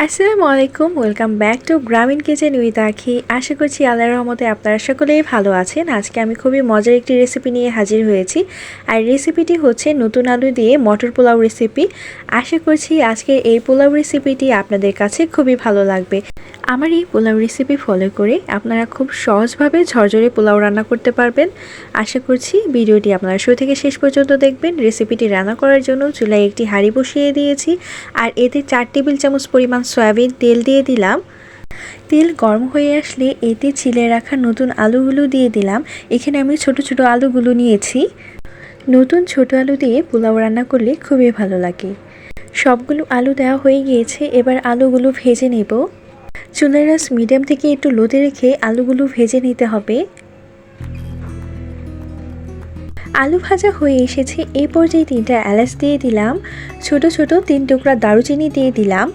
আসসালামু আলাইকুম, welcome back to গ্রামীণ কিচেন উইথ আখি। আশা করছি আল্লাহর রহমতে আপনারা সকলেই ভালো আছেন। আজকে আমি খুবই মজার একটি রেসিপি নিয়ে হাজির হয়েছি, আর রেসিপিটি হচ্ছে নতুন আলু দিয়ে মটর পোলাও রেসিপি। আশা করছি আজকে এই পোলাও রেসিপিটি আপনাদের কাছে খুবই ভালো লাগবে। আমার এই পোলাও রেসিপি ফলো করে আপনারা খুব সহজভাবে ঝরঝরে পোলাও রান্না করতে পারবেন। আশা করছি ভিডিওটি আপনারা শুরু থেকে শেষ পর্যন্ত দেখবেন। রেসিপিটি রান্না করার জন্য চুলায় একটি হাঁড়ি বসিয়ে দিয়েছি, আর এতে 4 টেবিল চামচ পরিমাণ সয়াবিন তেল দিয়ে দিলাম। তেল গরম হয়ে আসলে এতে ছিলে রাখা নতুন আলুগুলো দিয়ে দিলাম। এখানে আমি ছোট ছোট আলুগুলো নিয়েছি। নতুন ছোট আলু দিয়ে পোলাও রান্না করলে খুবই ভালো লাগে। সবগুলো আলু দেওয়া হয়ে গিয়েছে, এবার আলুগুলো ভেজে নেব। চুলার আঁচ মিডিয়াম থেকে একটু লোতে রেখে আলুগুলো ভেজে নিতে হবে। আলু ভাজা হয়ে এসেছে, এই পর্যায়ে 3টা এলাচ দিয়ে দিলাম। ছোট ছোট 3 টুকরা দারুচিনি দিয়ে দিলাম।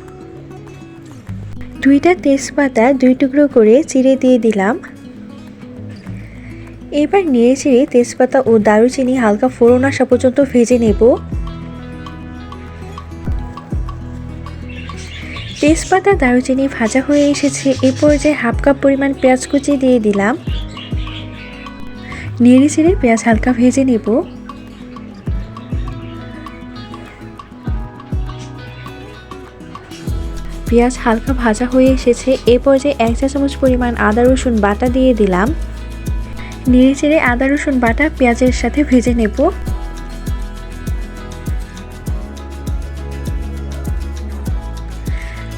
2টা তেজপাতা 2 টুকরো করে চিড়ে দিয়ে দিলাম। এবার নেড়ে চেড়ে তেজপাতা ও দারুচিনি হালকা ফোড়ন আসা পর্যন্ত ভেজে নেব। তেজপাতা দারুচিনি ভাজা হয়ে এসেছে, এই পর্যায়ে হাফ কাপ পরিমাণ পেঁয়াজ কুচি দিয়ে দিলাম। নেড়ে চেড়ে পেঁয়াজ হালকা ভেজে নেব। পেঁয়াজ হালকা ভাজা হয়ে এসেছে, এই পর্যায়ে 1 চা চামচ পরিমাণ আদা রসুন বাটা দিয়ে দিলাম। নেড়ে চেড়ে আদা রসুন বাটা পেঁয়াজের সাথে ভেজে নেব।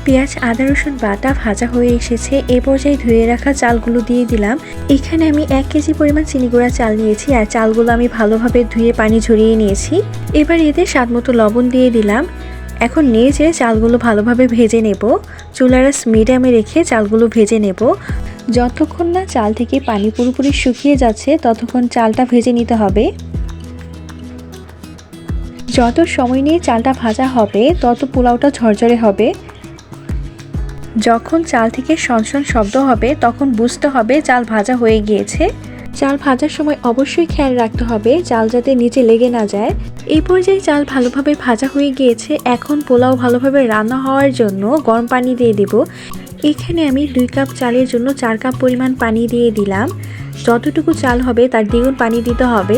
পেঁয়াজ আদা রসুন বাটা ভাজা হয়ে এসেছে, এই পর্যায়ে ধুয়ে রাখা চালগুলো দিয়ে দিলাম। এখানে আমি 1 কেজি পরিমাণ চিনি গুঁড়া চাল নিয়েছি, আর চালগুলো আমি ভালোভাবে ধুয়ে পানি ঝরিয়ে নিয়েছি। এবার এতে স্বাদমতো লবণ দিয়ে দিলাম। এখন নেড়ে চেড়ে চালগুলো ভালোভাবে ভেজে নেব। চুলার আঁচ মিডিয়ামে রেখে চালগুলো ভেজে নেব। যতক্ষণ না চাল থেকে পানি পুরোপুরি শুকিয়ে যাচ্ছে ততক্ষণ চালটা ভেজে নিতে হবে। যত সময় নিয়ে চালটা ভাজা হবে তত পোলাওটা ঝরঝরে হবে। যখন চাল থেকে সনসন শব্দ হবে তখন বুঝতে হবে চাল ভাজা হয়ে গিয়েছে। চাল ভাজার সময় অবশ্যই খেয়াল রাখতে হবে চাল যাতে নিচে লেগে না যায়। এই পর্যায়ে চাল ভালোভাবে ভাজা হয়ে গিয়েছে। এখন পোলাও ভালোভাবে রান্না হওয়ার জন্য গরম পানি দিয়ে দেব। এখানে আমি 2 কাপ চালের জন্য 4 কাপ পরিমাণ পানি দিয়ে দিলাম। যতটুকু চাল হবে তার দ্বিগুণ পানি দিতে হবে।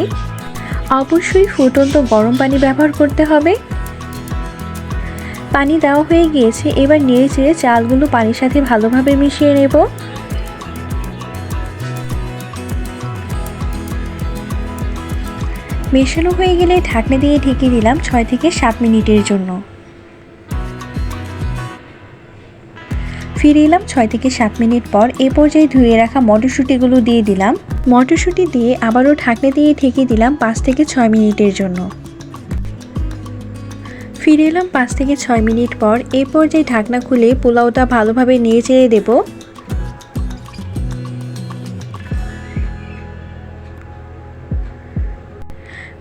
অবশ্যই ফুটন্ত গরম পানি ব্যবহার করতে হবে। পানি দেওয়া হয়ে গিয়েছে, এবার নেড়ে চেড়ে চালগুলো পানির সাথে ভালোভাবে মিশিয়ে নেব। মেশানো হয়ে গেলে ঢাকনা দিয়ে ঢেকে দিলাম 6 থেকে 7 মিনিটের জন্য। ফিরে এলাম 6 থেকে 7 মিনিট পর। এ পর্যায়ে ধুয়ে রাখা মটরশুঁটিগুলো দিয়ে দিলাম। মটরশুঁটি দিয়ে আবারও ঢাকনা দিয়ে ঢেকে দিলাম 5 থেকে 6 মিনিটের জন্য। ফিরে এলাম 5 থেকে 6 মিনিট পর। এই পর্যায়ে ঢাকনা খুলে পোলাওটা ভালোভাবে নেড়ে চেড়ে দেব।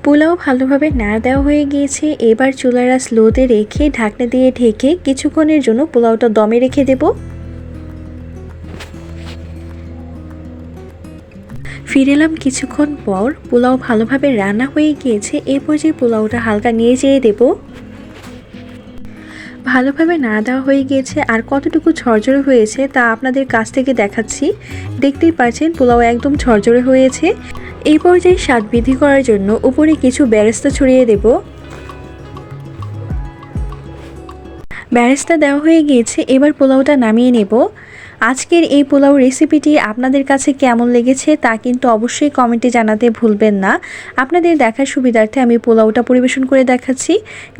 পোলাও ভালোভাবে নাড়া দেওয়া হয়ে গিয়েছে, এবার চুলার আঁচ লোতে রেখে ঢাকনা দিয়ে ঢেকে কিছুক্ষণের জন্য পোলাওটা দমে রেখে দেব। ফিরে এলাম কিছুক্ষণ পর। পোলাও ভালোভাবে রান্না হয়ে গিয়েছে, এই পর্যায়ে পোলাওটা হালকা নেড়ে চেড়ে দেব। ভালোভাবে নাড়া দেওয়া হয়ে গিয়েছে, আর কতটুকু ঝরঝরে হয়েছে তা আপনাদের কাছ থেকে দেখাচ্ছি। দেখতেই পাচ্ছেন পোলাও একদম ঝরঝরে হয়েছে। এই পর্যায়ে স্বাদ বৃদ্ধি করার জন্য উপরে কিছু বেরেস্তা ছড়িয়ে দেব। বেরেস্তা দেওয়া হয়ে গিয়েছে, এবার পোলাওটা নামিয়ে নেব। আজকের এই পোলাও রেসিপিটি আপনাদের কাছে কেমন লেগেছে তা কিন্তু অবশ্যই কমেন্টে জানাতে ভুলবেন না। আপনাদের দেখার সুবিধার্থে আমি পোলাওটা পরিবেশন করে দেখাচ্ছি।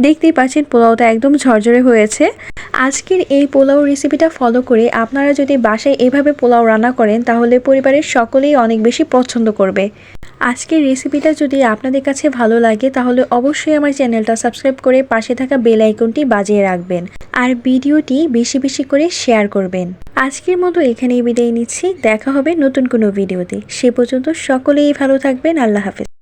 দেখতেই পাচ্ছেন পোলাওটা একদম ঝরঝরে হয়েছে। আজকের এই পোলাও রেসিপিটা ফলো করে আপনারা যদি বাসায় এভাবে পোলাও রান্না করেন তাহলে পরিবারের সকলেই অনেক বেশি পছন্দ করবে। আজকের রেসিপিটা যদি আপনাদের কাছে ভালো লাগে তাহলে অবশ্যই আমার চ্যানেলটা সাবস্ক্রাইব করে পাশে থাকা বেল আইকনটি বাজিয়ে রাখবেন, আর ভিডিওটি বেশি বেশি করে শেয়ার করবেন। আজকের মতো এখানেই বিদায় নিচ্ছি। দেখা হবে নতুন কোনো ভিডিওতে। সে পর্যন্ত সকলেই ভালো থাকবেন। আল্লাহ হাফেজ।